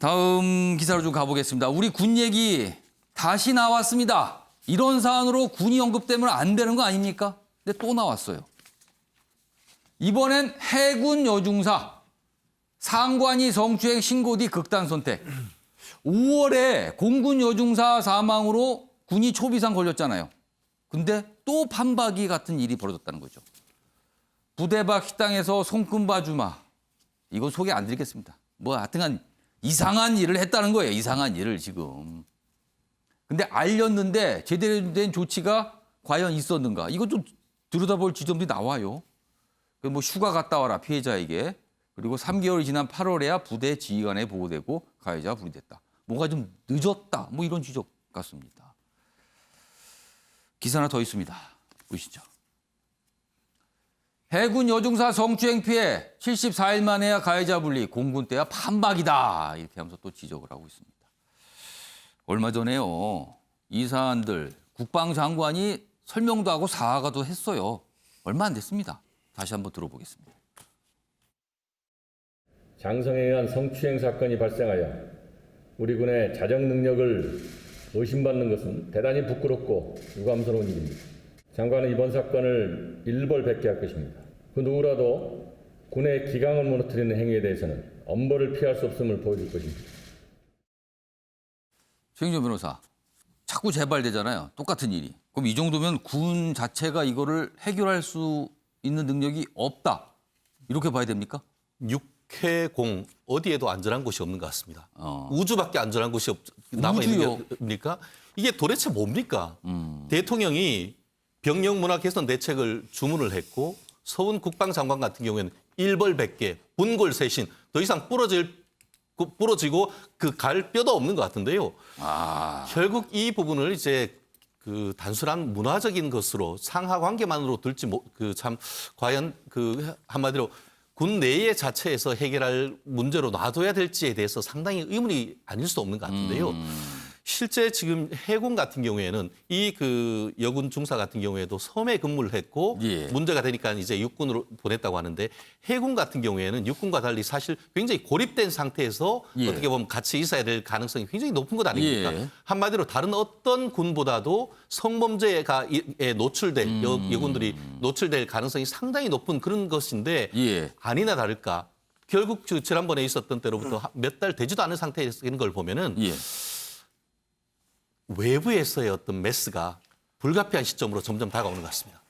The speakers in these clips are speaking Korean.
다음 기사로 좀 가보겠습니다. 우리 군 얘기 다시 나왔습니다. 이런 사안으로 군이 언급되면 안 되는 거 아닙니까? 근데 또 나왔어요. 이번엔 해군 여중사 상관이 성추행 신고 뒤 극단 선택. 5월에 공군 여중사 사망으로 군이 초비상 걸렸잖아요. 근데 또 판박이 같은 일이 벌어졌다는 거죠. 부대 밖 식당에서 손금바 주마. 이거 소개 안 드리겠습니다. 뭐 하여튼간 이상한 일을 했다는 거예요. 이상한 일을 지금. 근데 알렸는데 제대로 된 조치가 과연 있었는가. 이거 좀 들여다볼 지점들이 나와요. 뭐 휴가 갔다 와라 피해자에게. 그리고 3개월이 지난 8월에야 부대 지휘관에 보고되고 가해자가 분리됐다. 뭔가 좀 늦었다. 뭐 이런 지적 같습니다. 기사 하나 더 있습니다. 보시죠. 해군 여중사 성추행 피해 74일 만에야 가해자 분리, 공군 때야 판박이다. 이렇게 하면서 또 지적을 하고 있습니다. 얼마 전에요. 이 사안들 국방장관이 설명도 하고 사과도 했어요. 얼마 안 됐습니다. 다시 한번 들어보겠습니다. 장성에 의한 성추행 사건이 발생하여 우리 군의 자정 능력을 의심받는 것은 대단히 부끄럽고 유감스러운 일입니다. 장관은 이번 사건을 일벌백계할 것입니다. 그 누구라도 군의 기강을 무너뜨리는 행위에 대해서는 엄벌을 피할 수 없음을 보여줄 것입니다. 최영준 변호사, 자꾸 재발되잖아요. 똑같은 일이. 그럼 이 정도면 군 자체가 이거를 해결할 수 있는 능력이 없다. 이렇게 봐야 됩니까? 육해공 어디에도 안전한 곳이 없는 것 같습니다. 우주밖에 안전한 곳이 남아있는 겁니까? 이게 도대체 뭡니까? 대통령이 병력 문화 개선 대책을 주문을 했고 서훈 국방장관 같은 경우에는 일벌백계, 분골쇄신, 더 이상 부러지고 그 갈 뼈도 없는 것 같은데요. 결국 이 부분을 이제 그 단순한 문화적인 것으로 상하 관계만으로 들지 참 과연 그 한마디로 군 내의 자체에서 해결할 문제로 놔둬야 될지에 대해서 상당히 의문이 아닐 수 없는 것 같은데요. 실제 지금 해군 같은 경우에는 이 그 여군 중사 같은 경우에도 섬에 근무를 했고 문제가 되니까 이제 육군으로 보냈다고 하는데 해군 같은 경우에는 육군과 달리 사실 굉장히 고립된 상태에서 어떻게 보면 같이 있어야 될 가능성이 굉장히 높은 것 아닙니까? 한마디로 다른 어떤 군보다도 성범죄에 노출될 여군들이 노출될 가능성이 상당히 높은 그런 것인데 아니나 다를까 결국 지난번에 있었던 때로부터 몇 달 되지도 않은 상태에서 있는 걸 보면은 외부에서의 어떤 메스가 불가피한 시점으로 점점 다가오는 것 같습니다.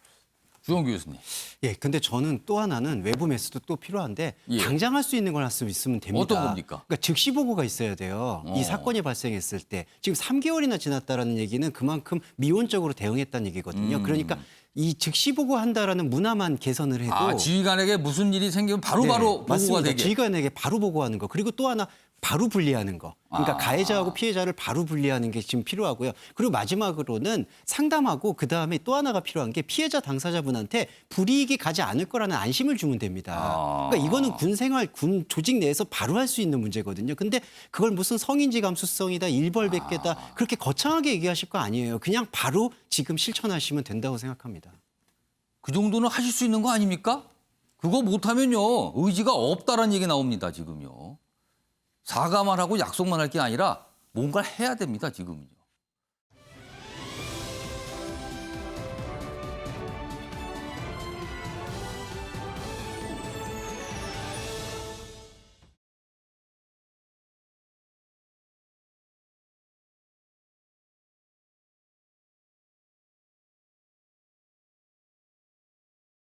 주영규 교수님. 예, 근데 저는 또 하나는 외부 메스도 또 필요한데 당장 할 수 있는 걸 할 수 있으면 됩니다. 어떤 겁니까? 그러니까 즉시 보고가 있어야 돼요. 이 사건이 발생했을 때 지금 3개월이나 지났다라는 얘기는 그만큼 미온적으로 대응했다는 얘기거든요. 그러니까 이 즉시 보고한다라는 문화만 개선을 해도 지휘관에게 무슨 일이 생기면 바로바로 보고가 맞습니다. 되게. 지휘관에게 바로 보고하는 거. 그리고 또 하나 바로 분리하는 거. 그러니까 가해자하고 피해자를 바로 분리하는 게 지금 필요하고요. 그리고 마지막으로는 상담하고 그다음에 또 하나가 필요한 게 피해자 당사자분한테 불이익이 가지 않을 거라는 안심을 주면 됩니다. 그러니까 이거는 군 생활, 군 조직 내에서 바로 할 수 있는 문제거든요. 근데 그걸 무슨 성인지 감수성이다, 일벌백계다 그렇게 거창하게 얘기하실 거 아니에요. 그냥 바로 지금 실천하시면 된다고 생각합니다. 그 정도는 하실 수 있는 거 아닙니까? 그거 못하면요. 의지가 없다라는 얘기 나옵니다. 지금요. 사과만 하고 약속만 할 게 아니라 뭔가를 해야 됩니다. 지금은요.